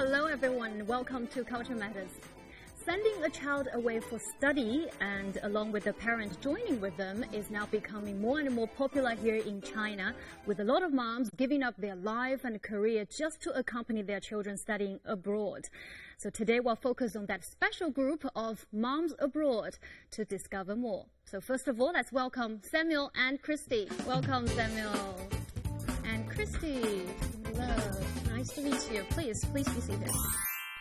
Hello everyone, welcome to Culture Matters. Sending a child away for study and along with the parent joining with them is now becoming more and more popular here in China, with a lot of moms giving up their life and career just to accompany their children studying abroad. So today we'll focus on that special group of moms abroad to discover more. So first of all, let's welcome Samuel and Christy. Welcome Samuel and Christy. Hello, nice to meet you. Please be seated.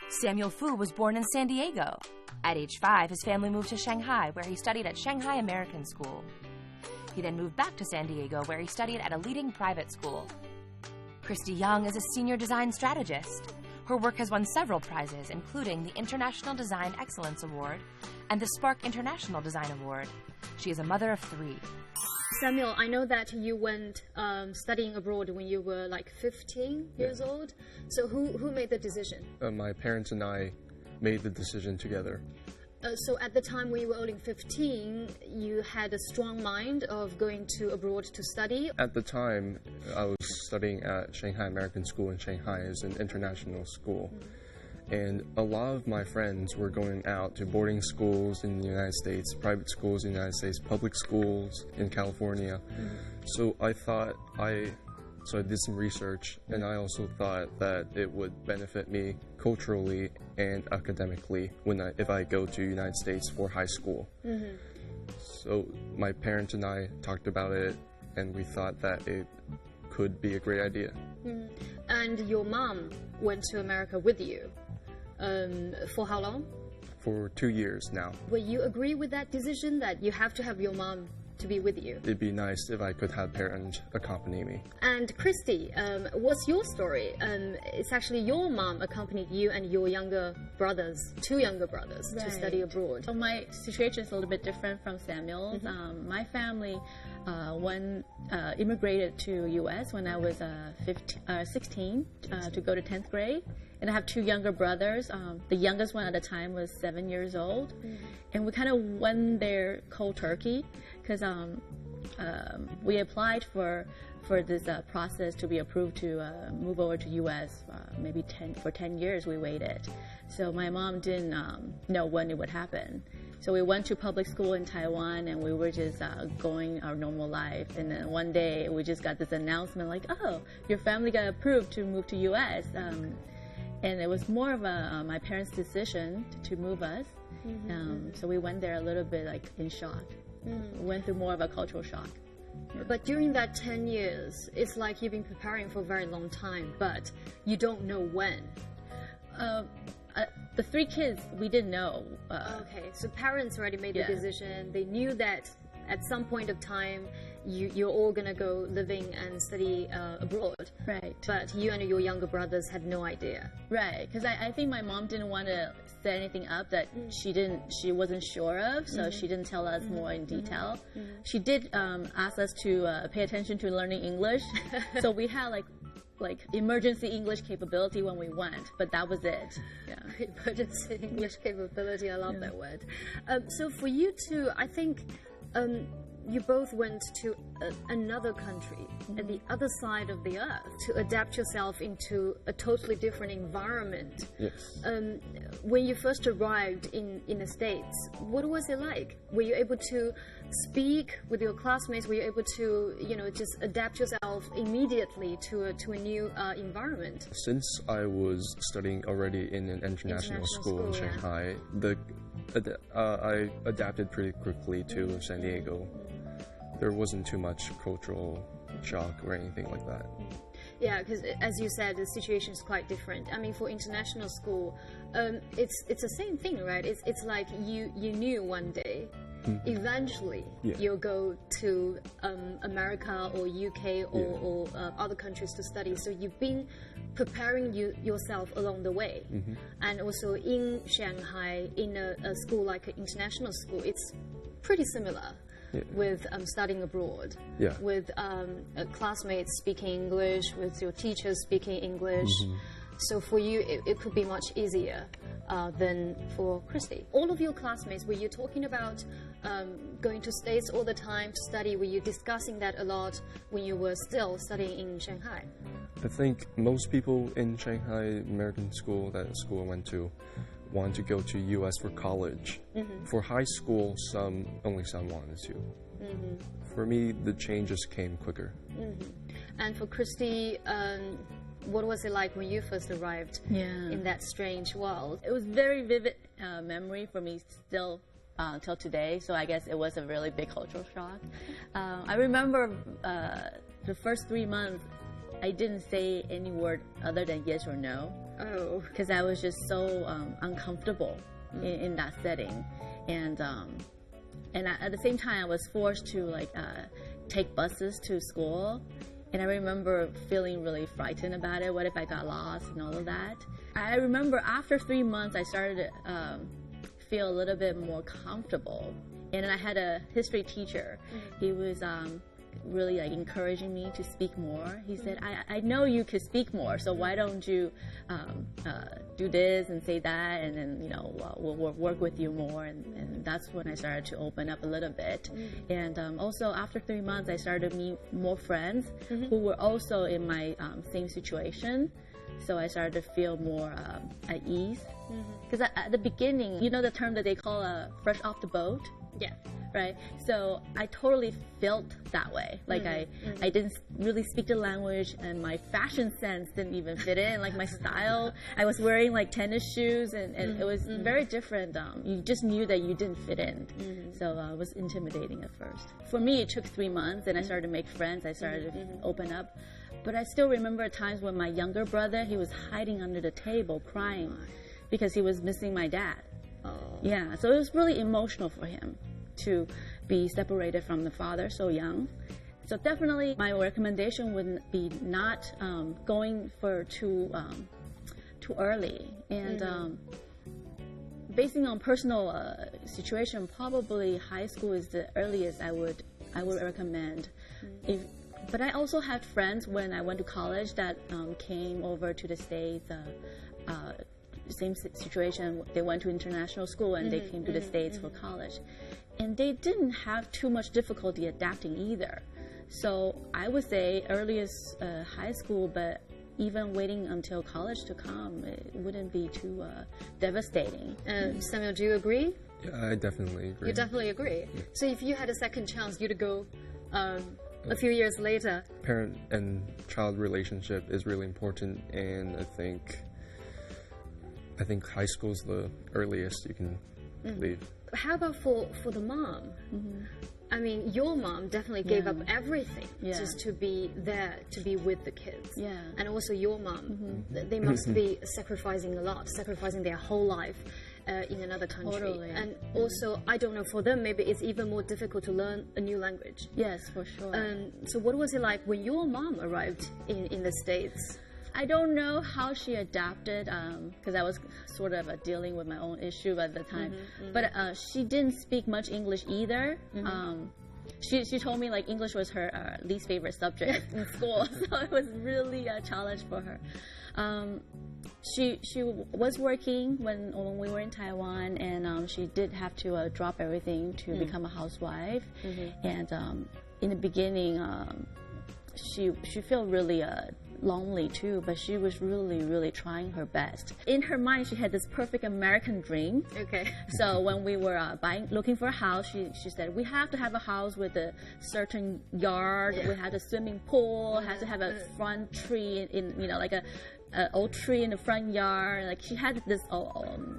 Samuel Fu was born in San Diego. At age 5, his family moved to Shanghai, where he studied at Shanghai American School. He then moved back to San Diego, where he studied at a leading private school. Christy Young is a senior design strategist. Her work has won several prizes, including the International Design Excellence Award and the Spark International Design Award. She is a mother of 3. Samuel, I know that you went studying abroad when you were like 15 years old. So who made the decision? My parents and I made the decision together. So at the time when you were only 15, you had a strong mind of going to abroad to study? At the time, I was studying at Shanghai American School in Shanghai. It's an international school. And a lot of my friends were going out to boarding schools in the United States, private schools in the United States, public schools in California. So I did some research, and I also thought that it would benefit me culturally and academically if I go to the United States for high school. So my parents and I talked about it, and we thought that it could be a great idea. And your mom went to America with you. For how long? For 2 years now. Will you agree with that decision that you have to have your mom to be with you? It'd be nice if I could have parents accompany me. And Christy, what's your story? It's actually your mom accompanied you and your younger brothers, 2 younger brothers, to study abroad. So my situation is a little bit different from Samuel's. My family immigrated to U.S. when I was 16 to go to 10th grade. And I have 2 younger brothers. The youngest one at the time was 7 years old. And we kind of went there cold turkey because we applied for this process to be approved to move over to U.S. Maybe 10 years we waited. So my mom didn't know when it would happen. So we went to public school in Taiwan, and we were just going our normal life. And then one day we just got this announcement like, oh, your family got approved to move to U.S. And it was more of my parents' decision to move us. So we went there a little bit like in shock. We went through more of a cultural shock. But during that 10 years, it's like you've been preparing for a very long time, but you don't know when. The 3 kids, we didn't know. Okay, so parents already made the decision. They knew that at some point of time, you're all going to go living and study abroad. Right. But you and your younger brothers had no idea. Right, because I think my mom didn't want to set anything up that she wasn't sure of, so she didn't tell us more in detail. She did ask us to pay attention to learning English, so we had like emergency English capability when we went, but that was it. Yeah. Emergency English capability, I love that word. So for you two, I think you both went to another country at the other side of the earth to adapt yourself into a totally different environment. Yes. When you first arrived in the States, what was it like? Were you able to speak with your classmates? Were you able to, just adapt yourself immediately to a new environment? Since I was studying already in an international school in Shanghai, I adapted pretty quickly to San Diego. There wasn't too much cultural shock or anything like that. Yeah, because as you said, the situation is quite different. I mean, for international school, it's the same thing, right? It's like you knew one day, eventually you'll go to America or UK or other countries to study. So you've been preparing yourself along the way. And also in Shanghai, in a school like an international school, it's pretty similar. With studying abroad, with classmates speaking English, with your teachers speaking English. So for you, it could be much easier than for Christy. All of your classmates, were you talking about going to States all the time to study? Were you discussing that a lot when you were still studying in Shanghai? I think most people in Shanghai American school, that school I went to, want to go to U.S. for college. For high school, only some wanted to. For me, the changes came quicker. And for Christy, what was it like when you first arrived in that strange world? It was very vivid memory for me still till today, so I guess it was a really big cultural shock. I remember the first 3 months, I didn't say any word other than yes or no. Oh. Because I was just so uncomfortable in that setting. And at the same time, I was forced to take buses to school. And I remember feeling really frightened about it. What if I got lost and all of that? I remember after 3 months, I started to feel a little bit more comfortable. And then I had a history teacher. He was really encouraging me to speak more. He said, I know you could speak more, so why don't you do this and say that, and then we'll work with you more. And that's when I started to open up a little bit. And also after 3 months, I started to meet more friends who were also in my same situation. So I started to feel more at ease. Because at the beginning, you know the term that they call fresh off the boat? Yeah. Right? So I totally felt that way. I didn't really speak the language, and my fashion sense didn't even fit in. My style, I was wearing tennis shoes, and it was very different. You just knew that you didn't fit in. So it was intimidating at first. For me, it took 3 months, and I started to make friends. I started to open up. But I still remember times when my younger brother, he was hiding under the table crying because he was missing my dad. Oh. Yeah, so it was really emotional for him to be separated from the father so young. So definitely my recommendation would be not going for too early. And basing on personal situation, probably high school is the earliest I would recommend. But I also had friends when I went to college that came over to the States. Same situation. They went to international school and they came to the States for college. And they didn't have too much difficulty adapting either. So I would say earliest high school, but even waiting until college to come, it wouldn't be too devastating. Samuel, do you agree? Yeah, I definitely agree. You definitely agree? Yeah. So if you had a second chance, you'd go a few years later? Parent and child relationship is really important, and I think high school is the earliest you can leave. How about for the mom? I mean, your mom definitely gave up everything just to be there, to be with the kids. Yeah. And also your mom, they must be sacrificing a lot, sacrificing their whole life in another country. Totally. And also, I don't know, for them, maybe it's even more difficult to learn a new language. Yes, for sure. So what was it like when your mom arrived in the States? I don't know how she adapted, because I was sort of dealing with my own issue at the time. But she didn't speak much English either. She told me English was her least favorite subject in school, so it was really a challenge for her. She was working when we were in Taiwan, and she did have to drop everything to become a housewife. And in the beginning, she felt really lonely too, but she was really trying her best. In her mind, she had this perfect American dream. Okay. So when we were looking for a house, she said, we have to have a house with a certain yard. We had a swimming pool. Has to have a front tree in an old tree in the front yard. She had this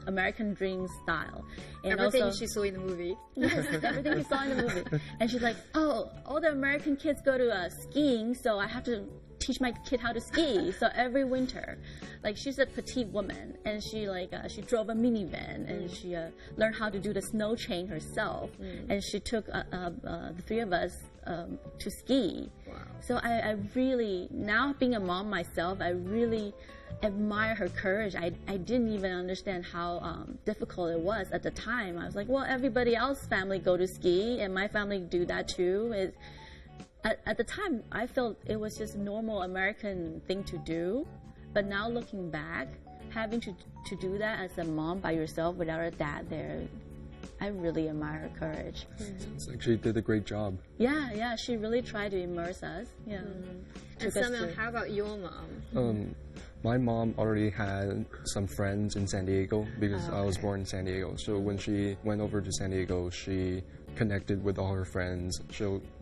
American dream style. And everything also, she saw in the movie. Yes, everything she saw in the movie. And she's like, oh, all the American kids go to skiing, so I have to teach my kid how to ski. So every winter, she's a petite woman, and she drove a minivan, and she learned how to do the snow chain herself, and she took the three of us to ski. Wow. So I really, now being a mom myself, I really admire her courage. I didn't even understand how difficult it was at the time. I was like, well, everybody else's family go to ski, and my family do that too. At the time, I felt it was just a normal American thing to do. But now looking back, having to do that as a mom by yourself without a dad there, I really admire her courage. Sounds like she did a great job. Yeah, she really tried to immerse us. Yeah. And Samuel, how about your mom? My mom already had some friends in San Diego because I was born in San Diego. So when she went over to San Diego, she connected with all her friends.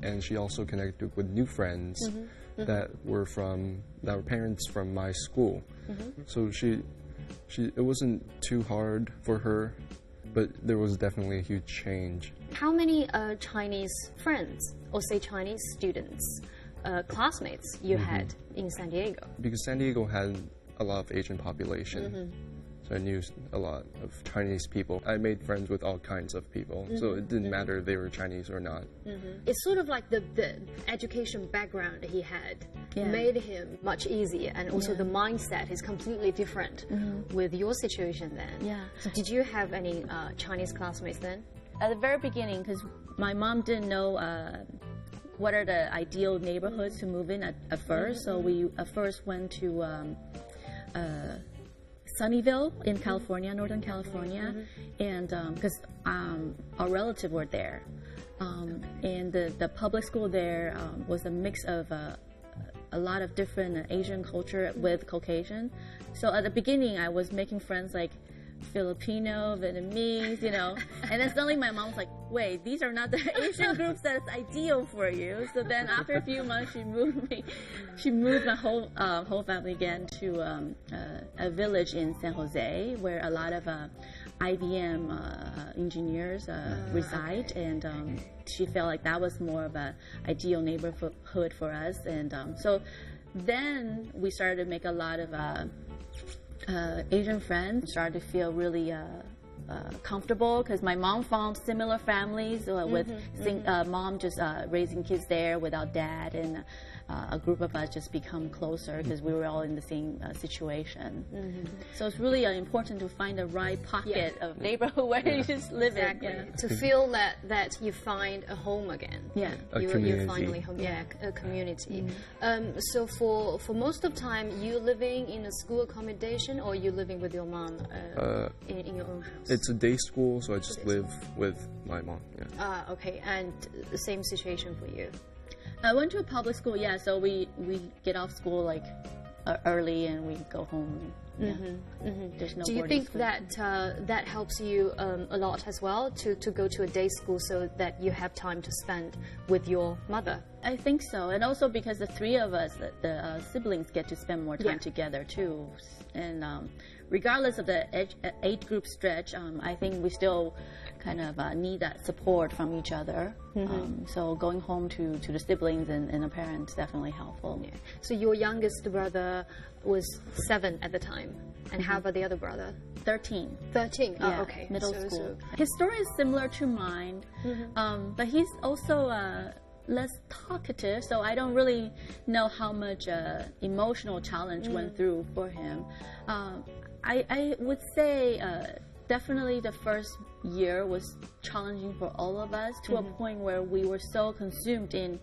And she also connected with new friends that were parents from my school. So it wasn't too hard for her, but there was definitely a huge change. How many Chinese friends, or say Chinese students, classmates you had in San Diego? Because San Diego had a lot of Asian population, so I knew a lot of Chinese people. I made friends with all kinds of people, so it didn't matter if they were Chinese or not. It's sort of like the education background he had made him much easier, and also the mindset is completely different with your situation then. Yeah. So did you have any Chinese classmates then? At the very beginning, because my mom didn't know what are the ideal neighborhoods to move in at first. So we first went to Sunnyvale in California, Northern California, and because our relative were there. And the public school there was a mix of a lot of different Asian culture with Caucasian. So at the beginning, I was making friends like Filipino, Vietnamese, and then suddenly my mom was like, wait, these are not the Asian groups that's ideal for you. So then after a few months, she moved my whole family again to a village in San Jose where a lot of IBM engineers reside, and she felt like that was more of an ideal neighborhood for us. And so then we started to make a lot of Asian friends, started to feel really comfortable because my mom found similar families with mom just raising kids there without dad, and a group of us just become closer because we were all in the same situation. So it's really important to find the right pocket of neighborhood where you just live in. To feel that you find a home again. You're finally home. A community. So for most of the time, you living in a school accommodation, or you living with your mom in your own house? It's a day school, so I just live with my mom. Okay, and the same situation for you? I went to a public school, so we get off school like early and we go home. There's no. Do you think that that helps you a lot as well to go to a day school so that you have time to spend with your mother? I think so, and also because the three of us, the siblings, get to spend more time together too. And regardless of the age group stretch, I think we still kind of need that support from each other. So going home to the siblings and the parents definitely helpful. So your youngest brother was 7 at the time, and how about the other brother? 13. 13. Oh, okay. Middle school. His story is similar to mine, but he's also less talkative, so I don't really know how much emotional challenge went through for him. I would say definitely the first year was challenging for all of us to a point where we were so consumed in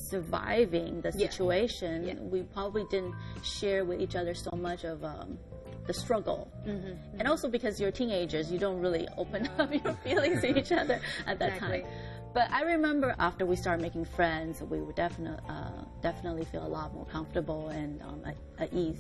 surviving the situation. We probably didn't share with each other so much of the struggle. And also because you're teenagers, you don't really open up your feelings to each other at that time. But I remember after we started making friends, we would definitely feel a lot more comfortable and at ease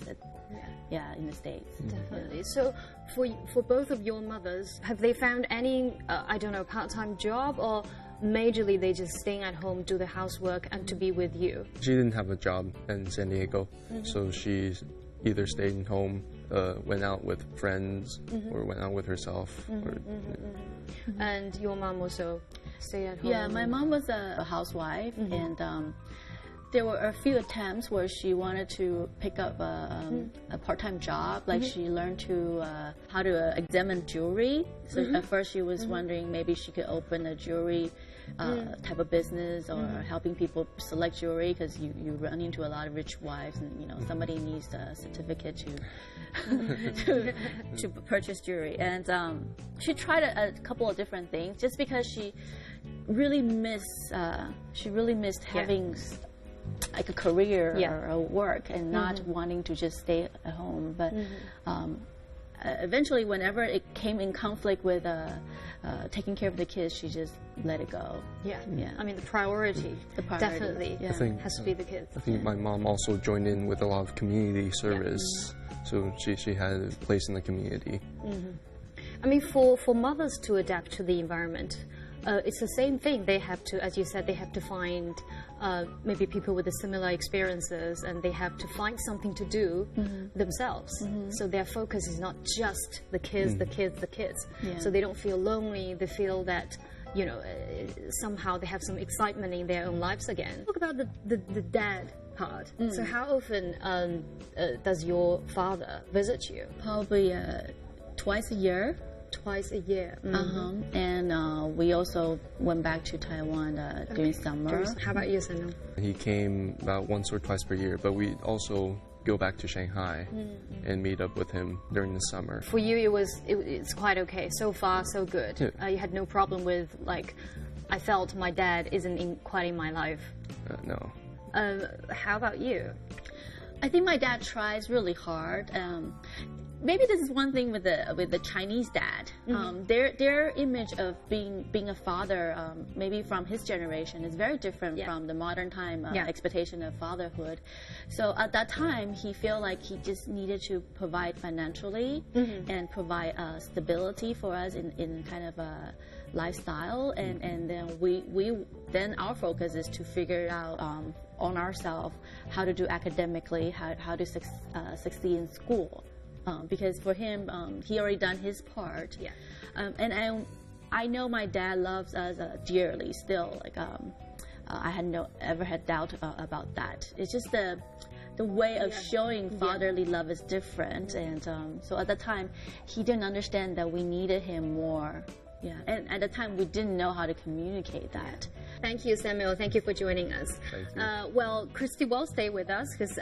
in the States. Definitely. So for both of your mothers, have they found any, part-time job, or majorly they just staying at home, do the housework, and to be with you? She didn't have a job in San Diego, so she either stayed home, went out with friends, or went out with herself. And your mom also stayed at home? Yeah, my mom was a housewife, and there were a few attempts where she wanted to pick up a part-time job, like she learned how to examine jewelry. So at first she was wondering maybe she could open a jewelry type of business, or helping people select jewelry, because you run into a lot of rich wives, and somebody needs a certificate to purchase jewelry. And she tried a couple of different things just because she really missed having like a career or a work, and not wanting to just stay at home. But eventually, whenever it came in conflict with taking care of the kids, she just let it go. Yeah. I mean, the priority definitely has to be the kids. I think my mom also joined in with a lot of community service, so she had a place in the community. I mean, for mothers to adapt to the environment, it's the same thing. They have to, as you said, they have to find maybe people with similar experiences, and they have to find something to do themselves. So their focus is not just the kids, the kids. So they don't feel lonely. They feel that, you know, somehow they have some excitement in their own lives again. Talk about the dad part. So how often does your father visit you? Probably twice a year. Twice a year. And we also went back to Taiwan during summer. How about you, Samuel? He came about once or twice per year, but we also go back to Shanghai and meet up with him during the summer. For you, it's quite okay. So far, so good. You had no problem with, like, I felt my dad isn't quite in my life. No. How about you? I think my dad tries really hard. Maybe this is one thing with the Chinese dad. Their image of being a father, maybe from his generation, is very different from the modern time expectation of fatherhood. So at that time, he felt like he just needed to provide financially and provide stability for us in kind of a lifestyle, and then our focus is to figure out on ourselves how to do academically, how to succeed in school. Because for him, he already done his part. And I know my dad loves us dearly still. Like I had ever had doubt about that. It's just the way of showing fatherly love is different, and so at the time, he didn't understand that we needed him more. And at the time, we didn't know how to communicate that. Thank you, Samuel. Thank you for joining us. Thank you. Well, Christy will stay with us because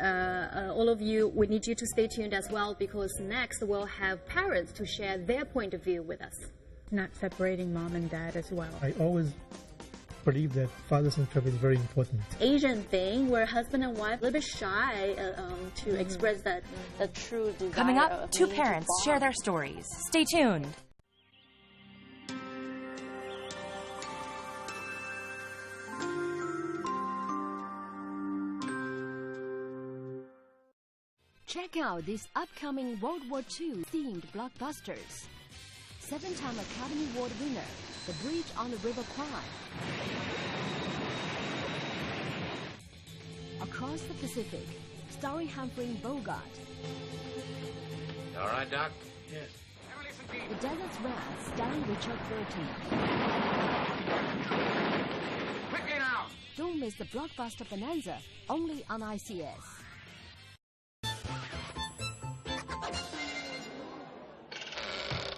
all of you, we need you to stay tuned as well, because next we'll have parents to share their point of view with us. Not separating mom and dad as well. I always believe that father-centered is very important. Asian thing where husband and wife a little bit shy to express the true desire. Coming up, two parents share their stories. Stay tuned. Check out these upcoming World War II themed blockbusters. 7-time Academy Award winner, The Bridge on the River Kwai. Across the Pacific, starring Humphrey Bogart. All right, Doc? Yes. The Desert's Wrath, starring Richard Burton. Quickly now! Don't miss the blockbuster bonanza, only on ICS.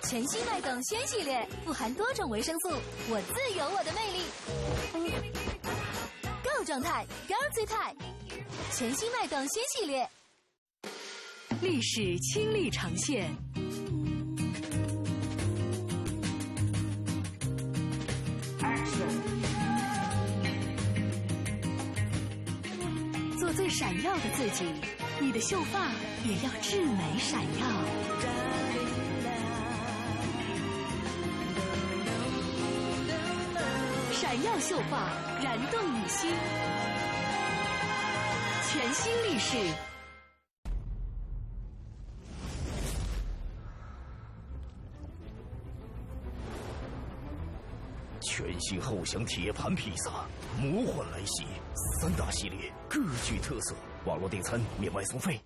全新麦等轩系列富含多种维生素，我自有我的魅力。Go 状态，高姿态，全新麦等轩系列，历史亲历呈现。做最闪耀的自己，你的秀发也要至美闪耀。 闪耀秀发，燃动你心。全新力士。全新厚享铁盘披萨，魔幻来袭，3大系列各具特色，网络订餐免外送费。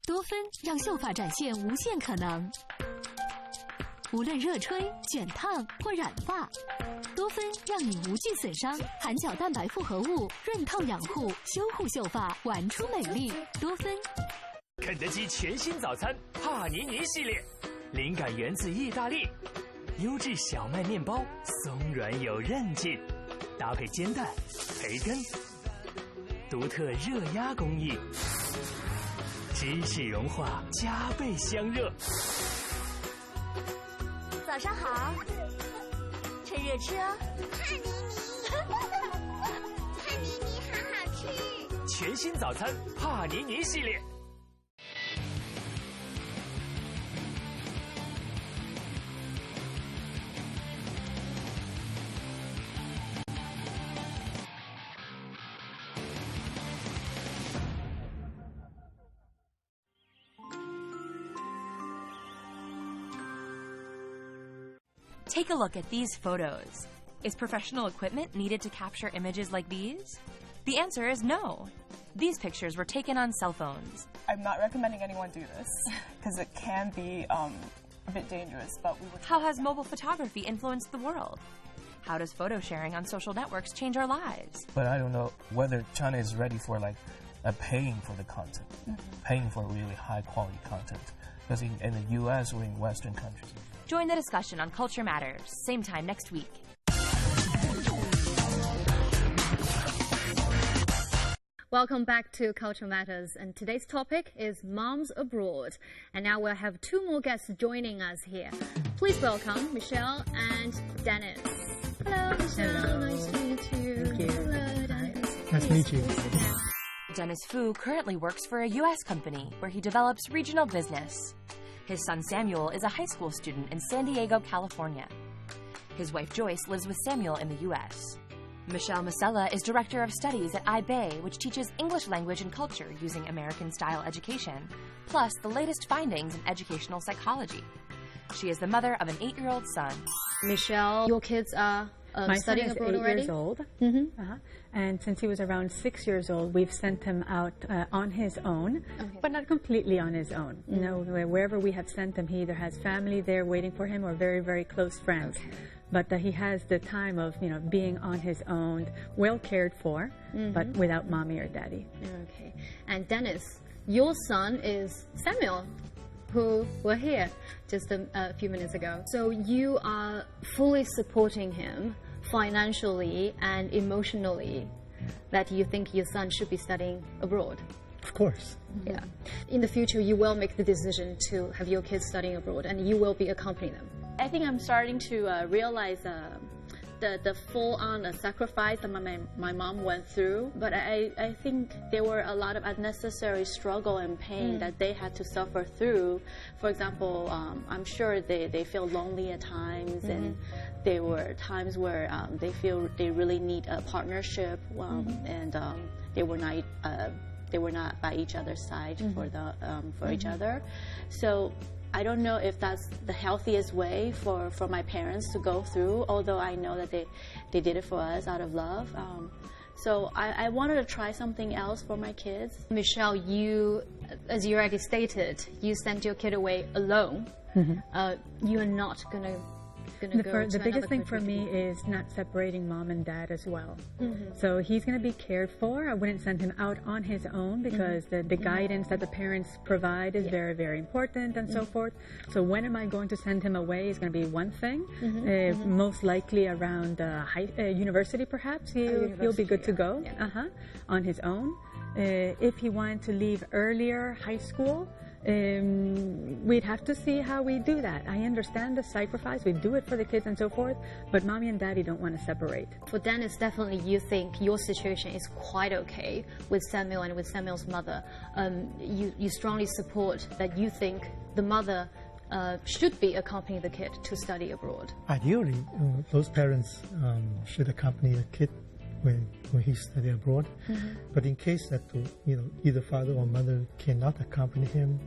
多芬让秀发展现无限可能，无论热吹、卷烫或染发，多芬让你无惧损伤，含角蛋白复合物润透养护，修护秀发，玩出美丽。多芬。肯德基全新早餐帕尼尼系列，灵感源自意大利，优质小麦面包，松软有韧劲，搭配煎蛋、培根，独特热压工艺。 芝士融化，加倍香热。早上好，趁热吃哦。帕尼尼好好吃。全新早餐帕尼尼系列。Take a look at these photos. Is professional equipment needed to capture images like these? The answer is no. These pictures were taken on cell phones. I'm not recommending anyone do this because it can be a bit dangerous, but we would. How has mobile photography influenced the world? How does photo sharing on social networks change our lives? But I don't know whether China is ready for paying for the content, paying for really high quality content. Because in the US or in Western countries. Join the discussion on Culture Matters, same time next week. Welcome back to Culture Matters, and today's topic is Moms Abroad. And now we'll have two more guests joining us here. Please welcome Michelle and Dennis. Hello, Michelle. Hello. Nice to meet you. Thank you. Hello, Dennis. Nice to meet you. Dennis Fu currently works for a U.S. company where he develops regional business. His son Samuel is a high school student in San Diego, California. His wife Joyce lives with Samuel in the U.S. Michelle Masella is director of studies at IBay, which teaches English language and culture using American-style education, plus the latest findings in educational psychology. She is the mother of an 8-year-old son. Michelle, your kids are studying abroad already? My son is 8 years old. And since he was around 6 years old, we've sent him out on his own, but not completely on his own. You know, wherever we have sent him, he either has family there waiting for him or very, very close friends. But he has the time of, being on his own, well cared for, but without mommy or daddy. Okay. And Dennis, your son is Samuel, who were here just a few minutes ago. So you are fully supporting him financially and emotionally, that you think your son should be studying abroad. Of course. Yeah. In the future, you will make the decision to have your kids studying abroad, and you will be accompanying them. I think I'm starting to realize the full-on sacrifice that my mom went through, but I think there were a lot of unnecessary struggle and pain that they had to suffer through. For example, I'm sure they feel lonely at times, and there were times where they feel they really need a partnership, and they were not by each other's side for each other. So I don't know if that's the healthiest way for my parents to go through, although I know that they did it for us out of love. So I wanted to try something else for my kids. Michelle, you, as you already stated, you sent your kid away alone. You're not going to The biggest thing for me is not separating mom and dad as well. So he's going to be cared for. I wouldn't send him out on his own because the guidance that the parents provide is very, very important and so forth. So when am I going to send him away is going to be one thing. Most likely around university perhaps. He'll be good to go on his own. If he wanted to leave earlier, high school, we'd have to see how we do that. I understand the sacrifice. We do it for the kids and so forth, but mommy and daddy don't want to separate. For Dennis, definitely you think your situation is quite okay with Samuel and with Samuel's mother. You strongly support that you think the mother should be accompanying the kid to study abroad. Ideally, those parents should accompany the kid when he study abroad. But in case that either father or mother cannot accompany him,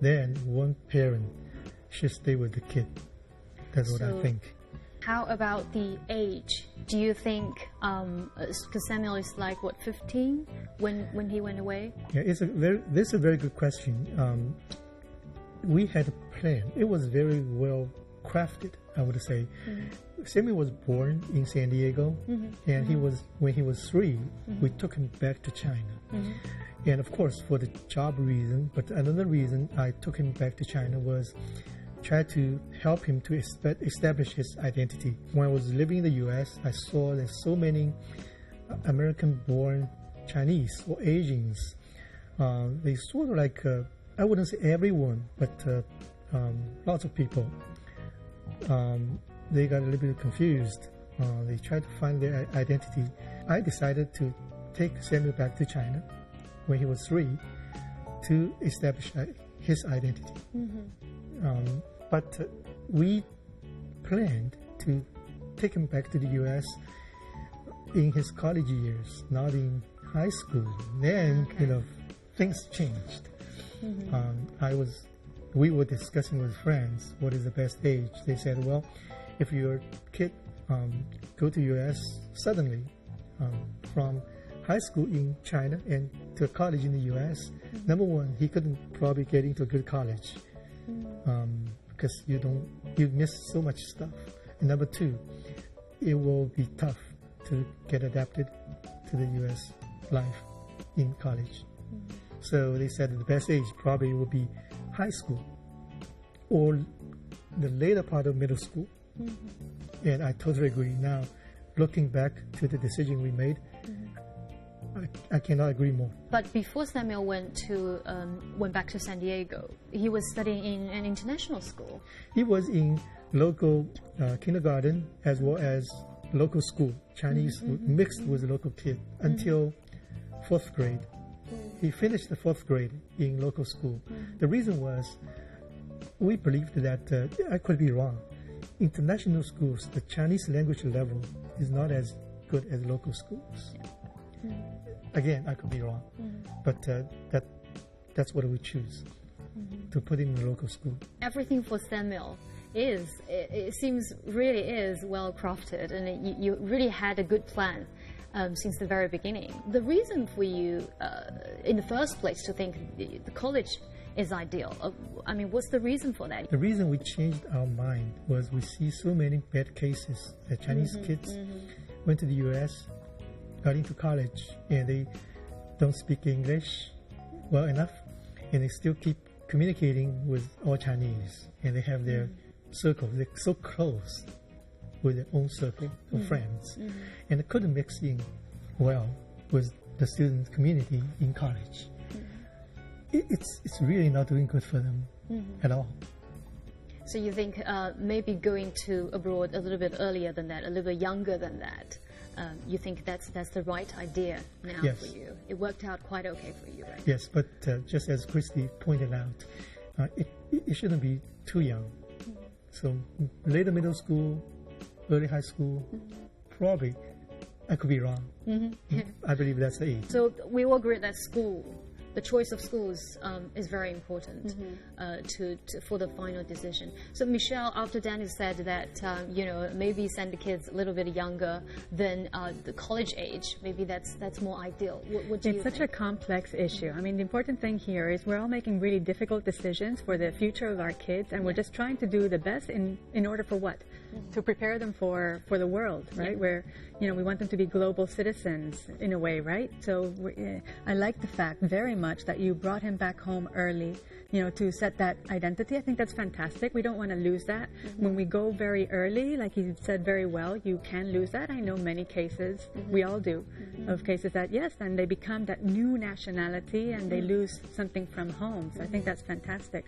then one parent should stay with the kid. That's what I think. How about the age? Do you think, because Samuel is like, 15 when he went away? Yeah, this is a very good question. We had a plan. It was very well crafted, I would say. Samuel was born in San Diego, and when he was 3, we took him back to China. And of course, for the job reason, but another reason I took him back to China was try to help him to establish his identity. When I was living in the U.S., I saw that so many American-born Chinese or Asians, they sort of like, I wouldn't say everyone, but lots of people they got a little bit confused. They tried to find their identity. I decided to take Samuel back to China when he was 3 to establish his identity. But we planned to take him back to the U.S. in his college years, not in high school. Then, things changed. We were discussing with friends what is the best age. They said, well, if your kid go to U.S. suddenly from high school in China and to a college in the U.S., number one, he couldn't probably get into a good college because you miss so much stuff. And number two, it will be tough to get adapted to the U.S. life in college. So they said the best age probably would be high school or the later part of middle school. And I totally agree. Now, looking back to the decision we made, I cannot agree more. But before Samuel went back to San Diego, he was studying in an international school. He was in local kindergarten as well as local school, Chinese mixed with local kid until 4th grade. He finished the 4th grade in local school. The reason was we believed that, I could be wrong, international schools, the Chinese language level is not as good as local schools. Again, I could be wrong, but that's what we choose, to put him in local school. Everything for Samuel it seems really is well crafted, and you really had a good plan since the very beginning. The reason for you, in the first place, to think the college is ideal, what's the reason for that? The reason we changed our mind was we see so many bad cases that Chinese kids went to the U.S., got into college, and they don't speak English well enough, and they still keep communicating with all Chinese, and they have their circle. They're so close with their own circle of friends, and they couldn't mix in well with the student community in college. It's really not doing good for them at all. So you think maybe going to abroad a little bit earlier than that, a little bit younger than that, you think that's the right idea now for you? It worked out quite okay for you, right? Yes, but just as Christy pointed out, it shouldn't be too young. So later middle school, early high school, probably, I could be wrong. I believe that's the age. So we all agree that the choice of schools is very important for the final decision. So Michelle, after Daniel said that maybe send the kids a little bit younger than the college age, maybe that's more ideal. What do you think? It's such a complex issue. The important thing here is we're all making really difficult decisions for the future of our kids, and we're just trying to do the best in order for what? To prepare them for the world, right? Where we want them to be global citizens in a way, right? So I like the fact very much that you brought him back home early, to set that identity. I think that's fantastic. We don't want to lose that. When we go very early, like he said very well, you can lose that. I know many cases, we all do, of cases that, yes, then they become that new nationality and they lose something from home. So I think that's fantastic.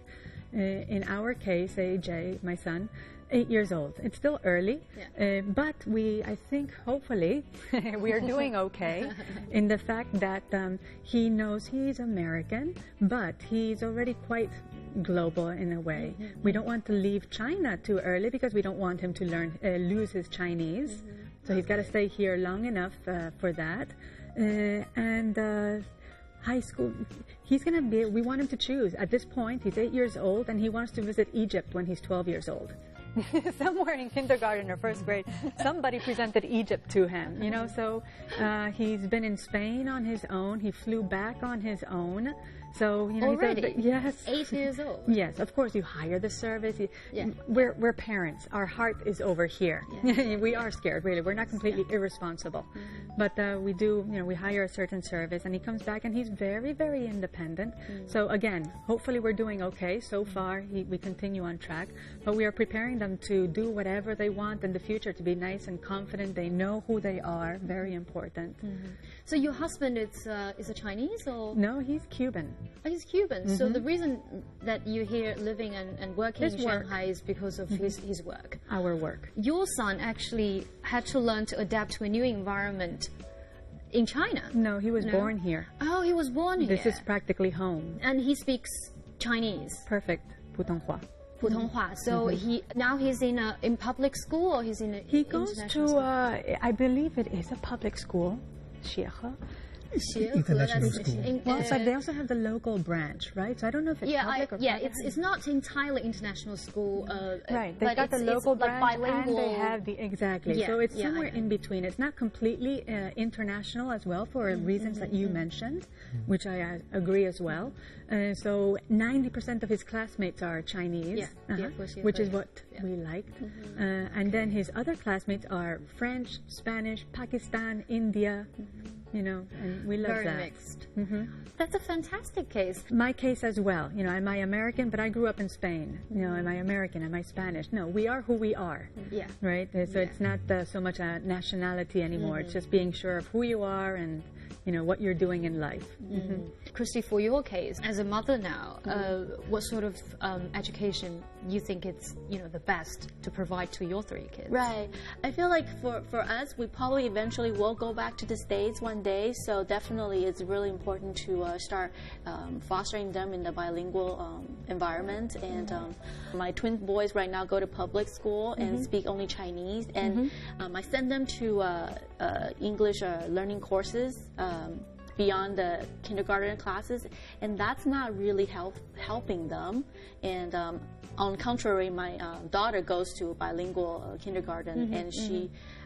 In our case, AJ, my son, 8 years old. It's still early, but I think, hopefully, we are doing okay in the fact that he knows he's American, but he's already quite global in a way. We don't want to leave China too early because we don't want him to lose his Chinese. So he's got to stay here long enough for that. High school, we want him to choose. At this point, he's 8 years old, and he wants to visit Egypt when he's 12 years old. Somewhere in kindergarten or 1st grade, somebody presented Egypt to him, so he's been in Spain on his own. He flew back on his own. So, already? Yes. 8 years old? Yes, of course, you hire the service. We're parents. Our heart is over here. We are scared, really. We're not completely irresponsible. But we do, we hire a certain service, and he comes back, and he's very, very independent. So, again, hopefully we're doing okay. So far, we continue on track. But we are preparing them to do whatever they want in the future, to be nice and confident. They know who they are. Very important. So your husband is a Chinese, or? No, he's Cuban. Oh, he's Cuban. So the reason that you're here living and working in Shanghai is because of his work. Our work. Your son actually had to learn to adapt to a new environment in China. No, he was born here. Oh, he was born here. This is practically home. And he speaks Chinese. Perfect. 普通话. 普通话. So he's in public school, or he's in a He goes to I believe it is a public school. 协和. International school. Well, but they also have the local branch, right? So I don't know if it's public or private. It's not entirely international school. Right, they've got the local branch like bilingual. and they have the exactly. So it's somewhere in between. It's not completely international as well for reasons that you mentioned, which I agree as well. So 90% of his classmates are Chinese, which is what we liked. And then his other classmates are French, Spanish, Pakistan, India. You know, and we love that. Very mixed. That's a fantastic case. My case as well. You know, am I American? But I grew up in Spain. You know, am I American? Am I Spanish? No, we are who we are. Yeah. Right? So it's not so much a nationality anymore. It's just being sure of who you are and, you know, what you're doing in life. Christy, for your case, as a mother now, what sort of education you think it's, you know, the best to provide to your 3 kids? Right. I feel like for us, we probably eventually will go back to the States one day. So definitely it's really important to start fostering them in the bilingual environment. And my twin boys right now go to public school and speak only Chinese. And I send them to English learning courses beyond the kindergarten classes, and that's not really helping them. And on contrary, my daughter goes to bilingual kindergarten, and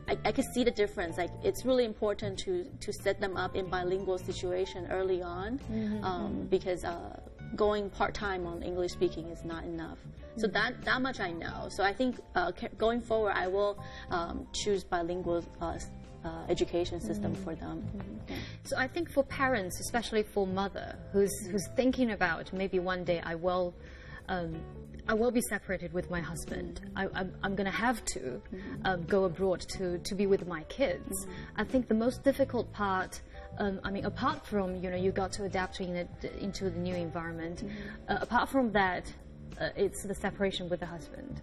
I can see the difference. Like, it's really important to set them up in bilingual situation early on, because going part-time on English speaking is not enough. So that much I know. So I think going forward, I will choose bilingual education system for them. So I think for parents, especially for mother who's thinking about maybe one day I will be separated with my husband. I'm going to have to go abroad to be with my kids. I think the most difficult part, I mean, apart from, you know, you got to adapt into the new environment, apart from that, it's the separation with the husband.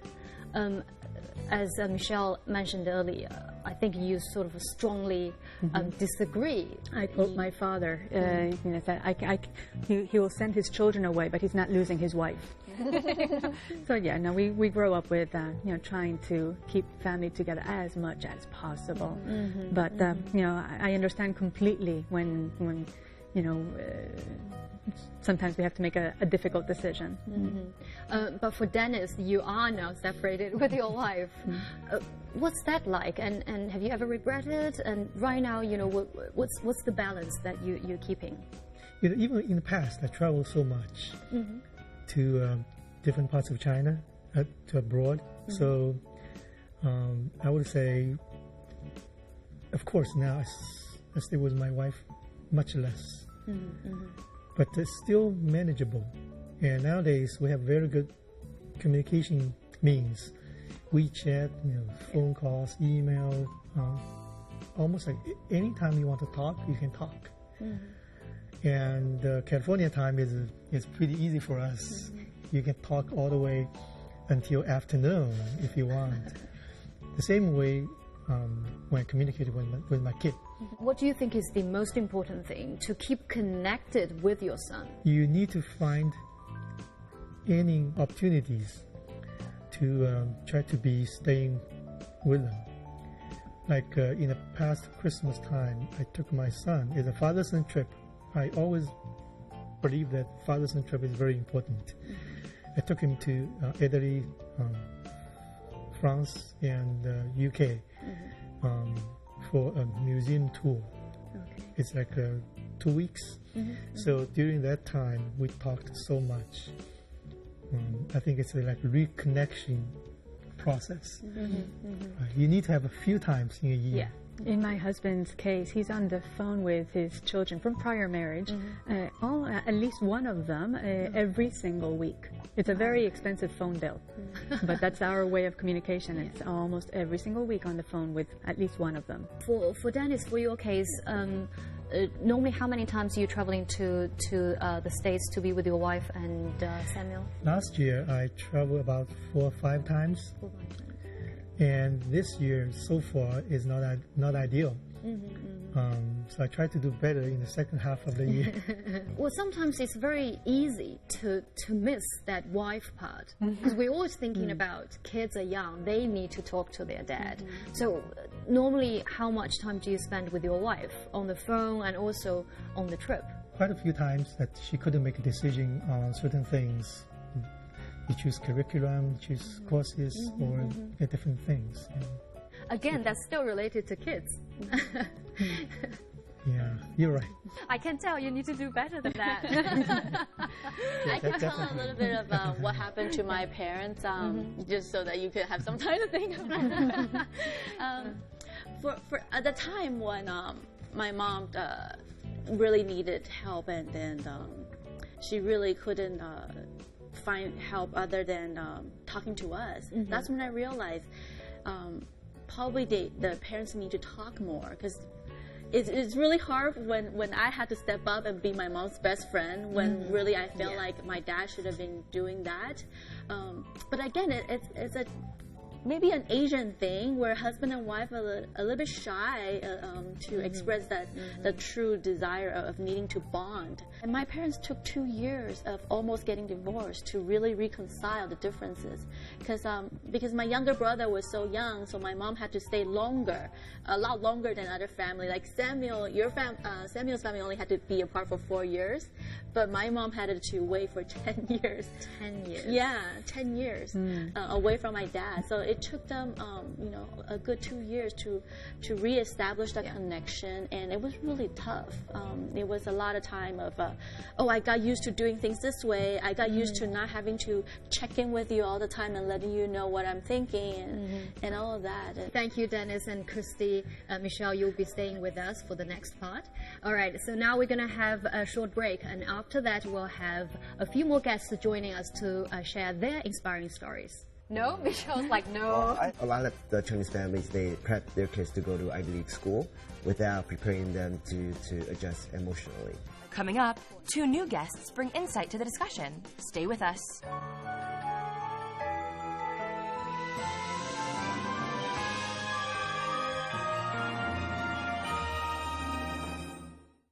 As Michelle mentioned earlier, I think you sort of strongly disagree. I quote my father, you know, that he will send his children away, but he's not losing his wife. So yeah, no, we grow up with you know, trying to keep family together as much as possible. But you know, I understand completely when you know. Sometimes we have to make a difficult decision. But for Dennis, you are now separated with your wife. What's that like? And have you ever regretted? And right now, you know, what's the balance that you're keeping? You know, even in the past, I traveled so much to different parts of China, to abroad. So I would say, of course, now I stay with my wife much less. But it's still manageable. And nowadays we have very good communication means. WeChat, you know, phone calls, email, almost like anytime you want to talk, you can talk. And California time is pretty easy for us. You can talk all the way until afternoon if you want. The same way when I communicate with my kid. What do you think is the most important thing to keep connected with your son? You need to find any opportunities to try to be staying with them. Like in the past Christmas time, I took my son. It's a father-son trip. I always believe that father-son trip is very important. I took him to Italy, France, and UK. For a museum tour. It's like 2 weeks. So during that time, we talked so much. I think it's like a reconnection process. You need to have a few times in a year. In my husband's case, he's on the phone with his children from prior marriage, at least one of them every single week. It's a very expensive phone bill, but that's our way of communication. It's almost every single week on the phone with at least one of them. For Dennis, for your case, normally, how many times are you traveling to the States to be with your wife and Samuel? Last year, I traveled about 4 or 5 times. 4 or 5 times. And this year, so far, is not ideal. So I try to do better in the second half of the year. Well, sometimes it's very easy to miss that wife part because we're always thinking about kids are young, they need to talk to their dad. So normally, how much time do you spend with your wife on the phone and also on the trip? Quite a few times that she couldn't make a decision on certain things. You choose curriculum, choose courses, or different things. Again, that's still related to kids. Yeah, you're right. I can tell you need to do better than that. I can tell a little bit about what happened to my parents, just so that you could have some time to think about it. For at the time when my mom really needed help, and then she really couldn't find help other than talking to us. That's when I realized probably the parents need to talk more, because it's really hard when I had to step up and be my mom's best friend, when really I felt like my dad should have been doing that. But again, it's maybe an Asian thing where husband and wife are a little bit shy to express the true desire of needing to bond. And my parents took 2 years of almost getting divorced to really reconcile the differences, because my younger brother was so young, so my mom had to stay longer, a lot longer than other family. Like Samuel's family only had to be apart for 4 years, but my mom had to wait for 10 years. 10 years. Yeah, 10 years away from my dad. So it took them, a good 2 years to reestablish that connection, and it was really tough. It was a lot of time of, I got used to doing things this way. I got used to not having to check in with you all the time and letting you know what I'm thinking and all of that. Thank you, Dennis and Christy. Michelle, you'll be staying with us for the next part. All right, so now we're going to have a short break, and after that we'll have a few more guests joining us to share their inspiring stories. No? Michelle's like, no. A lot of the Chinese families, they prep their kids to go to Ivy League school without preparing them to adjust emotionally. Coming up, 2 new guests bring insight to the discussion. Stay with us.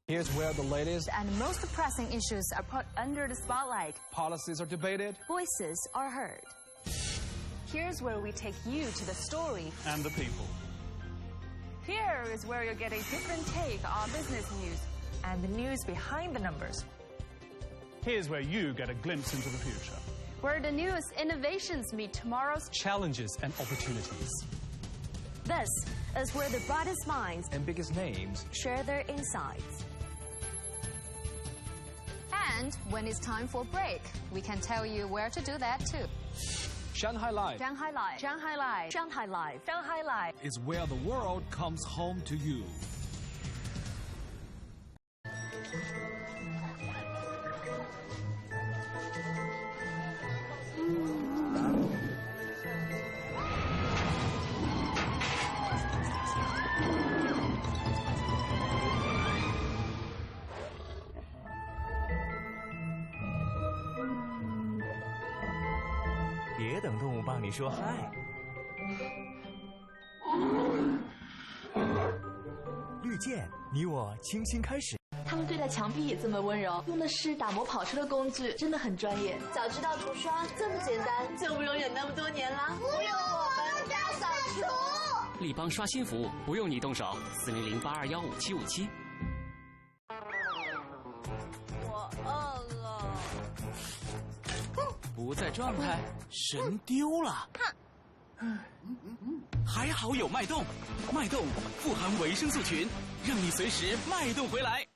Here's where the latest and most pressing issues are put under the spotlight. Policies are debated. Voices are heard. Here's where we take you to the story and the people. Here is where you'll get a different take on business news and the news behind the numbers. Here's where you get a glimpse into the future. Where the newest innovations meet tomorrow's challenges and opportunities. This is where the brightest minds and biggest names share their insights. And when it's time for break, we can tell you where to do that too. Shanghai Live. Shanghai Live. Shanghai Live. Shanghai Live. Shanghai Live is where the world comes home to you.别等动物帮你说嗨。绿箭，你我清新开始。他们对待墙壁也这么温柔，用的是打磨跑车的工具，真的很专业。早知道涂刷这么简单，就不用忍那么多年啦。不用我们大扫除。立邦刷新服务，不用你动手，400-821-5757。我饿了。不在状态，神丢了。还好有脉动，脉动富含维生素群，让你随时脉动回来。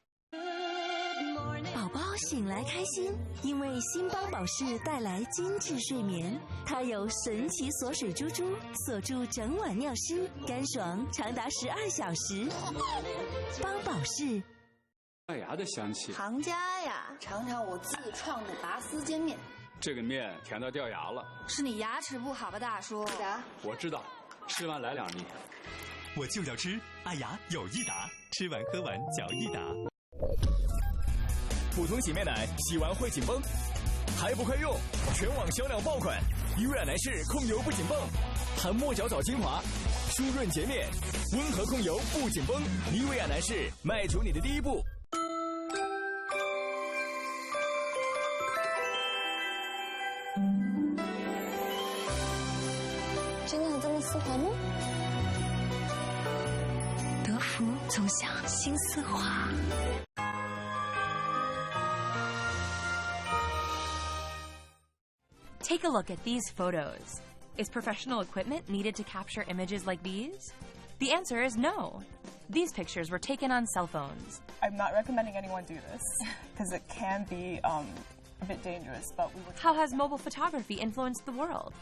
宝宝醒来开心，因为新邦宝适带来精致睡眠。它有神奇锁水珠珠，锁住整晚尿湿，干爽长达12小时。邦宝适。麦芽的香气。行家呀，尝尝我自创的拔丝煎面。这个面甜到掉牙了。是你牙齿不好吧，大叔？我知道，吃完来2粒。我就要吃，爱牙有益达，吃完喝完嚼益达。普通洗面奶洗完会紧绷，还不快用！全网销量爆款，妮维雅男士控油不紧绷，含墨角藻精华，舒润洁面，温和控油不紧绷。妮维雅男士，迈出你的第一步。真的有这么丝滑吗？德芙总像新丝滑。Take a look at these photos. Is professional equipment needed to capture images like these? The answer is no. These pictures were taken on cell phones. I'm not recommending anyone do this because it can be a bit dangerous, but we were... How has mobile photography influenced the world?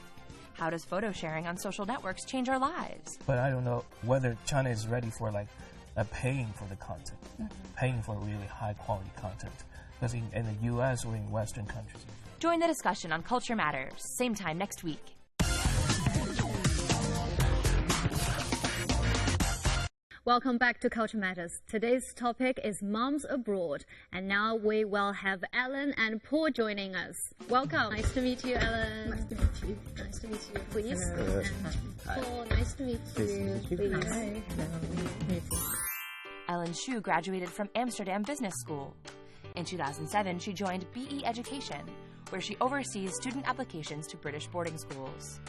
How does photo sharing on social networks change our lives? But I don't know whether China is ready for like paying for the content, paying for really high quality content. Because in the US or in Western countries. Join the discussion on Culture Matters, same time next week. Welcome back to Culture Matters. Today's topic is Moms Abroad. And now we will have Ellen and Paul joining us. Welcome. Nice to meet you, Ellen. Nice to meet you. Nice to meet you, please. And Paul, nice to meet you, please. Hi. Ellen Shu graduated from Amsterdam Business School. In 2007, she joined BE Education, where she oversees student applications to British boarding schools.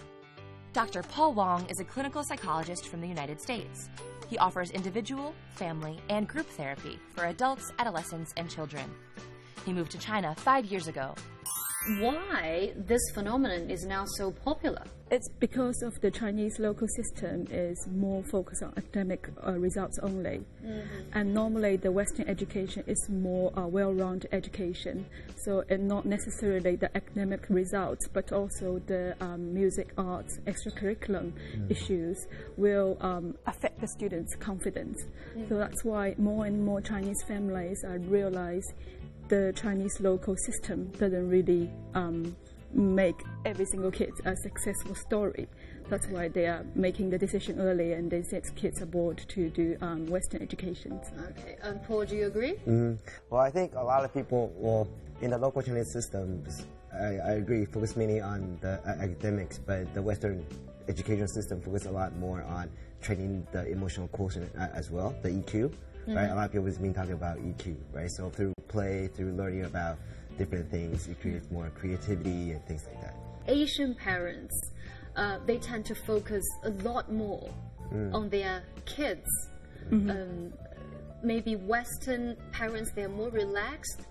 Dr. Paul Wong is a clinical psychologist from the United States. He offers individual, family, and group therapy for adults, adolescents, and children. He moved to China 5 years ago. Why this phenomenon is now so popular? It's because of the Chinese local system is more focused on academic results only. And normally the Western education is more well-rounded education. So it's not necessarily the academic results, but also the music, arts, extracurriculum issues will affect the students' confidence. So that's why more and more Chinese families realize the Chinese local system doesn't really make every single kid a successful story. That's why they are making the decision early and they send kids abroad to do Western education. Okay, Paul, do you agree? Well, I think a lot of people, in the local Chinese systems, I agree, focus mainly on the academics, but the Western education system focuses a lot more on training the emotional quotient as well, the EQ. Right, a lot of people have been talking about EQ, right? So through play, through learning about different things, it creates more creativity and things like that. Asian parents, they tend to focus a lot more on their kids. Maybe Western parents, they're more relaxed.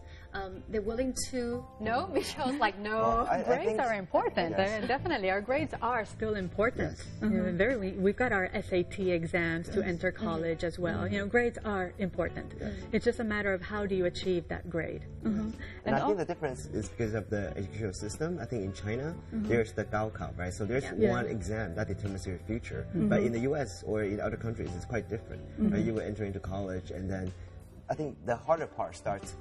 They're willing to... No? Michelle's like, no. Well, grades are important. Yes. Definitely, our grades are still important. Yes. We've got our SAT exams to enter college as well. You know, grades are important. It's just a matter of how do you achieve that grade. And I think the difference is because of the educational system. I think in China, there's the Gaokao, right? So there's one exam that determines your future. But in the US or in other countries, it's quite different. Right? You will enter into college, and then I think the harder part starts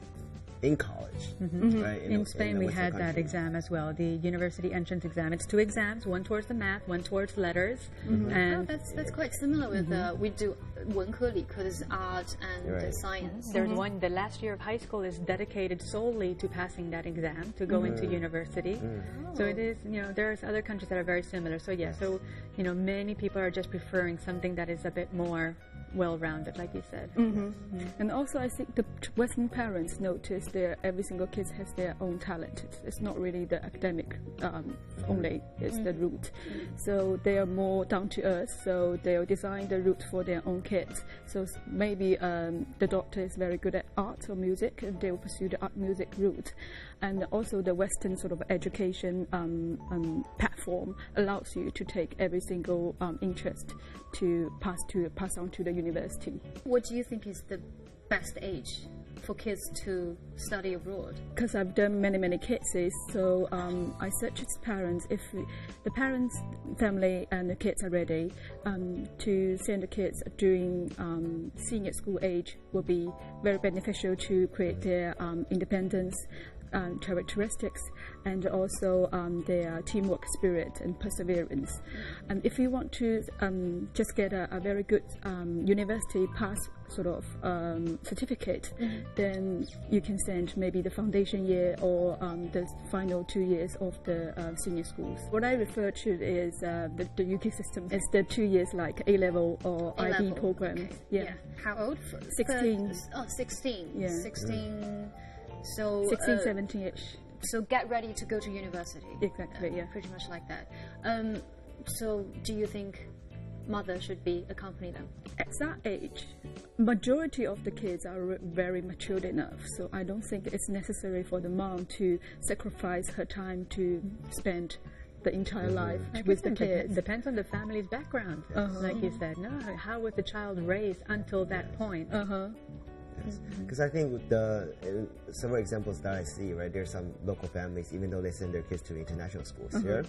in college. Right? In Spain, we had that exam as well, the university entrance exam. It's 2 exams, one towards the math, one towards letters. And that's quite similar with we do 文科理科, there's art and science. There's one, the last year of high school is dedicated solely to passing that exam to go into university. So it is, you know, there's other countries that are very similar. So so, you know, many people are just preferring something that is a bit more well-rounded, like you said. And also, I think the Western parents notice that every single kid has their own talent. It's not really the academic only, it's the route. So they are more down to earth, so they'll design the route for their own kids. So maybe the doctor is very good at art or music, and they will pursue the art music route. And also the Western sort of education platform allows you to take every single interest to pass on to the university. What do you think is the best age for kids to study abroad? Because I've done many cases, so I searched parents. If the parents, family and the kids are ready to send the kids during senior school age, will be very beneficial to create their independence, characteristics, and also their teamwork spirit and perseverance. And if you want to just get a very good university pass sort of certificate, then you can send maybe the foundation year or the final 2 years of the senior schools. What I refer to is the UK system. It's the 2 years like A-level or IB program. Okay. Yeah. How old? 16. 16. Yeah. 16. So 16, 17-ish. So get ready to go to university. Exactly. Yeah. Pretty much like that. So do you think mother should accompany them? At that age, majority of the kids are very matured enough, so I don't think it's necessary for the mom to sacrifice her time to spend the entire life with the kids. Depends on the family's background, like you said. No, how was the child raised until that point? Because I think with several examples that I see, right, there's some local families, even though they send their kids to international schools here,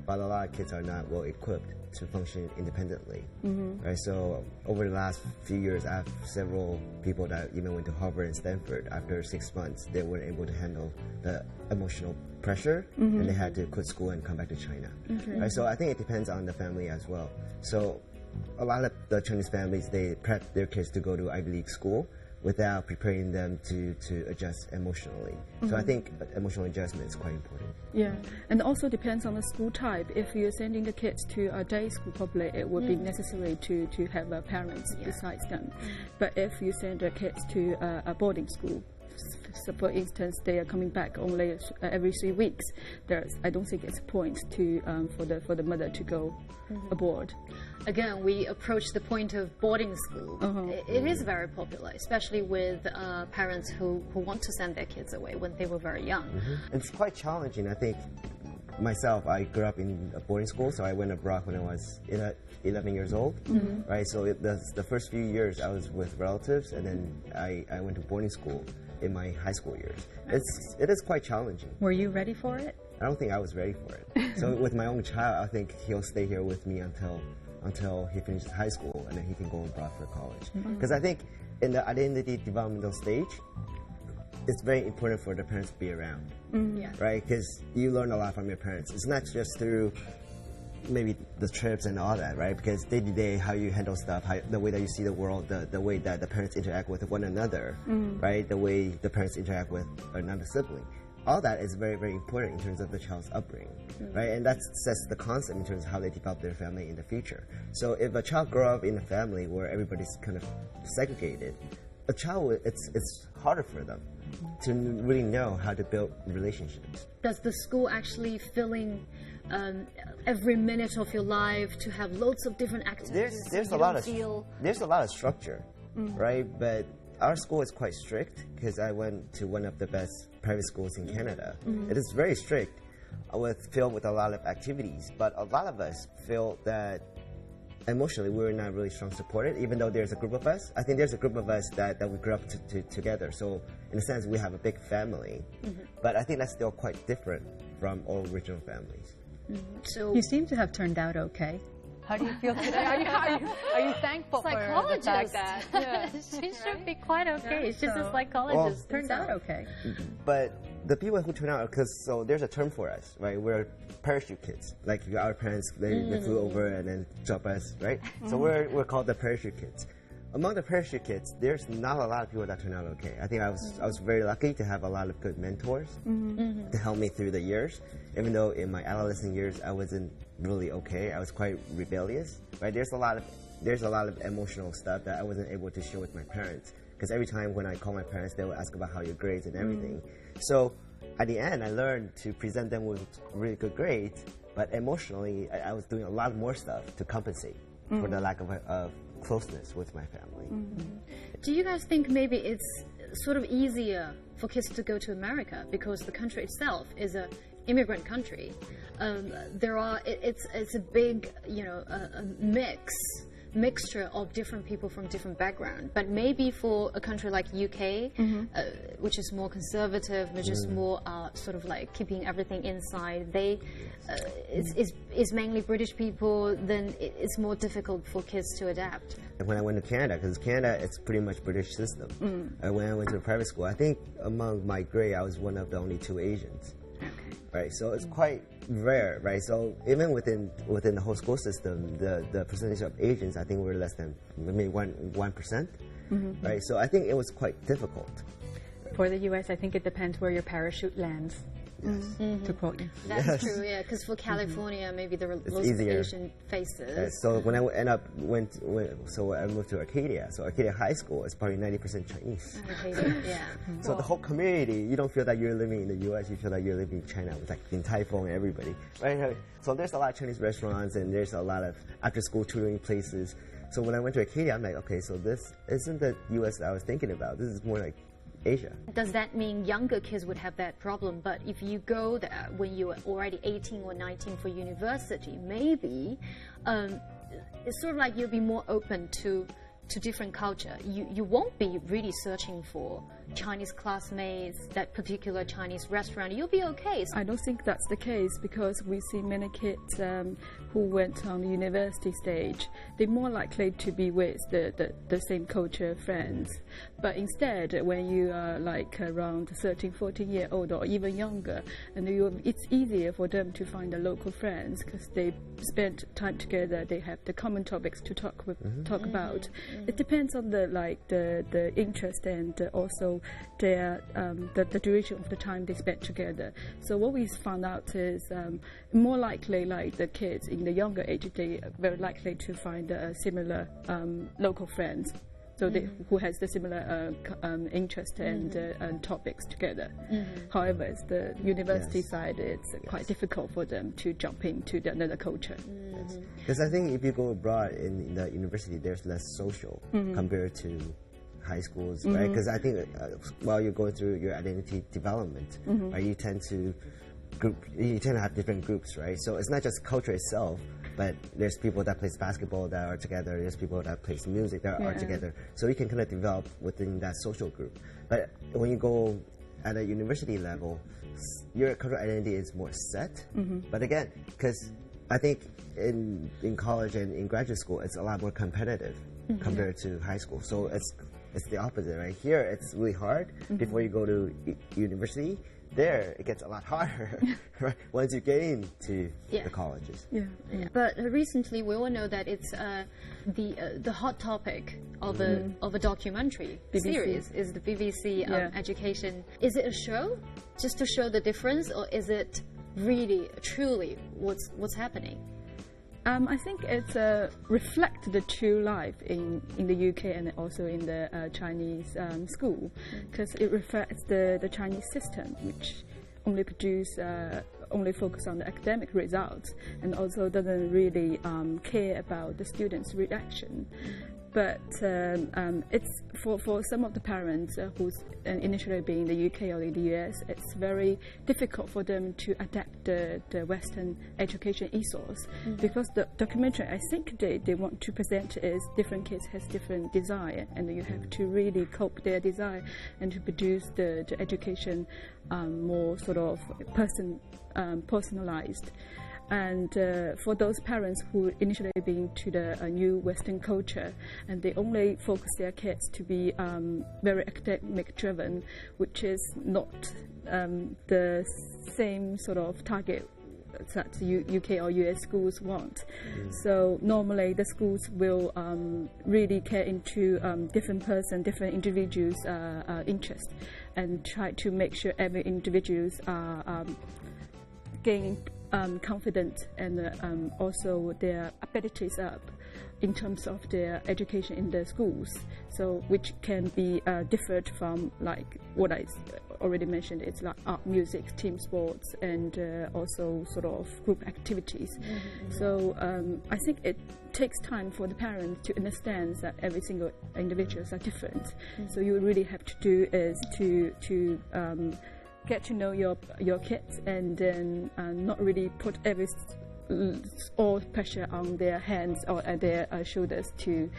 but a lot of kids are not well equipped to function independently, right? So over the last few years, I have several people that even went to Harvard and Stanford. After 6 months, they weren't able to handle the emotional pressure, and they had to quit school and come back to China. Right? So I think it depends on the family as well. So a lot of the Chinese families, they prep their kids to go to Ivy League school without preparing them to adjust emotionally. So I think emotional adjustment is quite important. Yeah, and also depends on the school type. If you're sending the kids to a day school, probably it would be necessary to have parents besides them. But if you send the kids to a boarding school, so for instance, they are coming back only every 3 weeks, I don't think it's a point for the mother to go abroad. Again, we approach the point of boarding school. It is very popular, especially with parents who want to send their kids away when they were very young. It's quite challenging. I think myself, I grew up in a boarding school, so I went abroad when I was 11 years old, right? So the first few years I was with relatives, and then I went to boarding school in my high school years. It is quite challenging. Were you ready for it? I don't think I was ready for it. So with my own child, I think he'll stay here with me until he finishes high school, and then he can go abroad for college. Because I think in the identity developmental stage, it's very important for the parents to be around, right? Because you learn a lot from your parents. It's not just through maybe the trips and all that, right? Because day to day, how you handle stuff, the way that you see the world, the way that the parents interact with one another, right? The way the parents interact with another sibling. All that is very, very important in terms of the child's upbringing, right? And that sets the concept in terms of how they develop their family in the future. So if a child grows up in a family where everybody's kind of segregated, a child, it's harder for them to really know how to build relationships. Does the school actually filling every minute of your life to have loads of different activities? There's a lot of structure, right? But our school is quite strict because I went to one of the best private schools in Canada. It is very strict, filled with a lot of activities. But a lot of us feel that emotionally we're not really strong supported, even though there's a group of us. I think there's a group of us that we grew up together. So in a sense, we have a big family. But I think that's still quite different from all original families. So you seem to have turned out okay. How do you feel today? Are you thankful for the fact that she should be quite okay? She's a psychologist. Turned out okay. But the people who turn out, so there's a term for us, right? We're parachute kids. Like our parents, they flew over and then dropped us, right? So we're called the parachute kids. Among the parachute kids, there's not a lot of people that turn out okay. I think I was very lucky to have a lot of good mentors to help me through the years. Even though in my adolescent years I wasn't really okay, I was quite rebellious. Right? There's a lot of emotional stuff that I wasn't able to share with my parents, because every time when I call my parents, they would ask about how your grades and everything. So at the end, I learned to present them with really good grades, but emotionally, I was doing a lot more stuff to compensate for the lack of closeness with my family. Do you guys think maybe it's sort of easier for kids to go to America because the country itself is an immigrant country? It's a big, a mix mixture of different people from different background. But maybe for a country like UK, which is more conservative, which is more sort of like keeping everything inside, it's mainly British people, then it's more difficult for kids to adapt. When I went to Canada, because Canada, it's pretty much British system. When I went to a private school, I think among my grade, I was one of the only 2 Asians. Right, so it's quite rare, right? So even within the whole school system, the percentage of Asians, I think we're less than maybe 1%, right? So I think it was quite difficult. For the U.S., I think it depends where your parachute lands. To quote you. That's true, yeah, because for California, maybe there were lots of Asian faces. So when I I moved to Arcadia. So Arcadia High School is probably 90% Chinese. Arcadia, yeah. So the whole community, you don't feel that you're living in the U.S., you feel that you're living in China with like in Taiwan and everybody, right? So there's a lot of Chinese restaurants and there's a lot of after-school tutoring places. So when I went to Arcadia, I'm like, okay, so this isn't the U.S. that I was thinking about. This is more like Asia. Does that mean younger kids would have that problem? But if you go there when you're already 18 or 19 for university, maybe it's sort of like you'll be more open to different culture. You won't be really searching for Chinese classmates, that particular Chinese restaurant. You'll be okay. I don't think that's the case, because we see many kids who went on the university stage. They're more likely to be with the same culture friends. But instead, when you are like around 13, 14-year-old or even younger, and it's easier for them to find the local friends because they spend time together. They have the common topics to talk about. It depends on the interest and also their the duration of the time they spend together. So what we found out is more likely, like the kids in the younger age, they are very likely to find similar local friends. So who has the similar interest and topics together. However, it's the university side, it's quite difficult for them to jump into another culture. Because I think if you go abroad in the university, there's less social compared to high schools, right? Because I think while you're going through your identity development, right, you tend to have different groups, right? So it's not just culture itself, but there's people that plays basketball that are together, there's people that plays music that are together. So you can kind of develop within that social group. But when you go at a university level, your cultural identity is more set. But again, because I think in college and in graduate school, it's a lot more competitive compared to high school. So it's the opposite, right? Here, it's really hard before you go to university. There, it gets a lot harder right? Once you get into the colleges. But recently, we all know that it's the hot topic of a documentary series is the BBC education. Is it a show just to show the difference, or is it really, truly what's happening? I think it reflects the true life in the UK and also in the Chinese school, because it reflects the Chinese system, which only focus on the academic results and also doesn't really care about the students' reaction. But it's for some of the parents who's initially been in the UK or in the US, it's very difficult for them to adapt the Western education ethos, because the documentary, I think they want to present is different kids has different desire, and you have to really cope their desire and to produce the education more sort of personalized. And for those parents who initially been to the new Western culture, and they only focus their kids to be very academic driven, which is not the same sort of target that UK or US schools want. So normally the schools will really care into different individuals' interest, and try to make sure every individuals are gaining confident and also their abilities up in terms of their education in the schools. So which can be different from like what I already mentioned. It's like art, music, team sports, and also sort of group activities. So I think it takes time for the parents to understand that every single individuals are different. So you really have to do is to get to know your kids, and then not really put all pressure on their hands or their shoulders to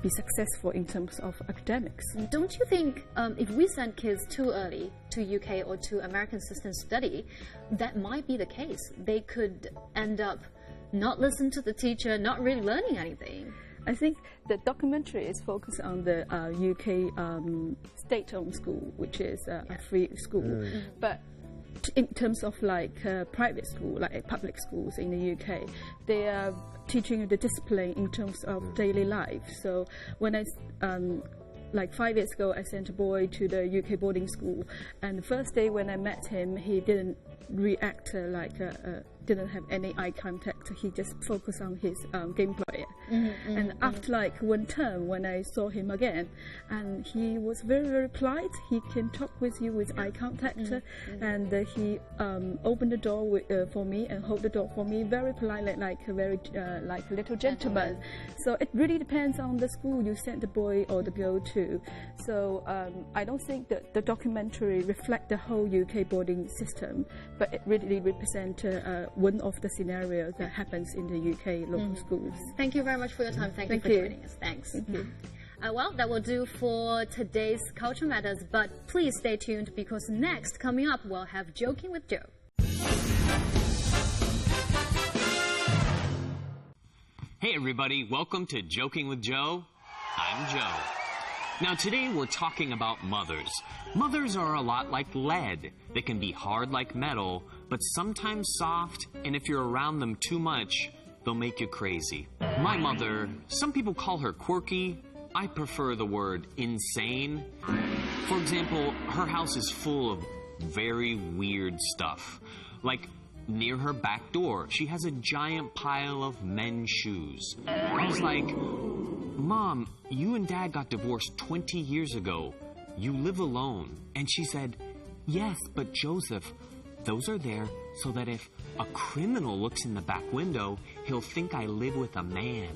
be successful in terms of academics. Don't you think if we send kids too early to UK or to American system study, that might be the case? They could end up not listening to the teacher, not really learning anything. I think the documentary is focused on the UK state-owned school, which is a free school. But in terms of like private school, like public schools in the UK, they are teaching the discipline in terms of daily life. So when I like 5 years ago, I sent a boy to the UK boarding school, and the first day when I met him, he didn't react didn't have any eye contact. He just focused on his game player. And after like one term, when I saw him again, and he was very, very polite. He can talk with you with eye contact, and he opened the door for me and hold the door for me very politely, like a very like a little gentleman. So it really depends on the school you send the boy or the girl to. So I don't think that the documentary reflects the whole UK boarding system, but it really represents one of the scenarios that happens in the UK local schools. Thank you very much for your time. Thank you for joining us. Thanks. Thank you. Well, that will do for today's Culture Matters, but please stay tuned because next, coming up, we'll have Joking with Joe. Hey everybody, welcome to Joking with Joe. I'm Joe. Now today we're talking about mothers. Mothers are a lot like lead. They can be hard like metal, but sometimes soft, and if you're around them too much, they'll make you crazy. My mother, some people call her quirky. I prefer the word insane. For example, her house is full of very weird stuff. Like, near her back door, she has a giant pile of men's shoes. I was like, Mom, you and Dad got divorced 20 years ago. You live alone. And she said, yes, but Joseph, those are there so that if a criminal looks in the back window, he'll think I live with a man.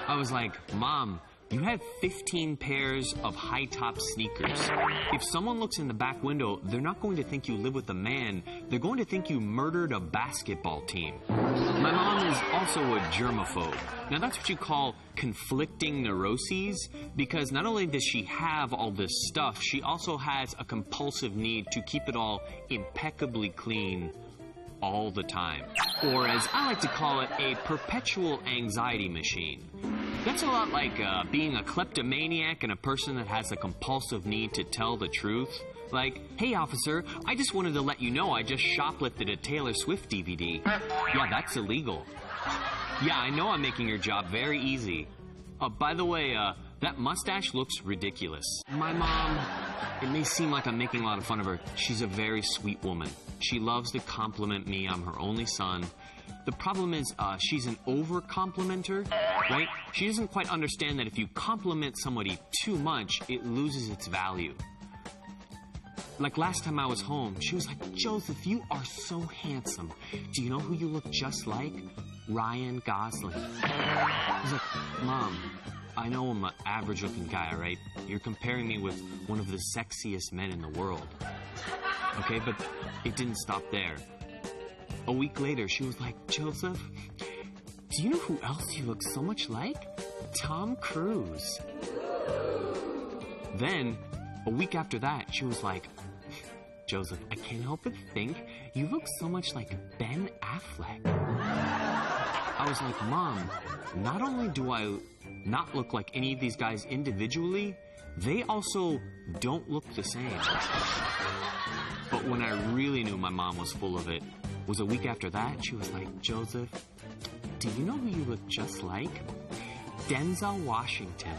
I was like, Mom, you have 15 pairs of high-top sneakers. If someone looks in the back window, they're not going to think you live with a man. They're going to think you murdered a basketball team. My mom is also a germaphobe. Now, that's what you call conflicting neuroses, because not only does she have all this stuff, she also has a compulsive need to keep it all impeccably clean all the time. Or as I like to call it, a perpetual anxiety machine. That's a lot like being a kleptomaniac and a person that has a compulsive need to tell the truth. Like, hey officer, I just wanted to let you know I just shoplifted a Taylor Swift DVD. Yeah, that's illegal. Yeah, I know I'm making your job very easy. By the way, that mustache looks ridiculous. My mom, it may seem like I'm making a lot of fun of her. She's a very sweet woman. She loves to compliment me. I'm her only son. The problem is she's an over-complimenter, right? She doesn't quite understand that if you compliment somebody too much, it loses its value. Like last time I was home, she was like, Joseph, you are so handsome. Do you know who you look just like? Ryan Gosling. I was like, Mom, I know I'm an average-looking guy, right? You're comparing me with one of the sexiest men in the world. Okay, but it didn't stop there. A week later, she was like, Joseph, do you know who else you look so much like? Tom Cruise. Then, a week after that, she was like, Joseph, I can't help but think you look so much like Ben Affleck. I was like, Mom, not only do I not look like any of these guys individually, they also don't look the same. But when I really knew my mom was full of it, was a week after that, she was like, Joseph, do you know who you look just like? Denzel Washington.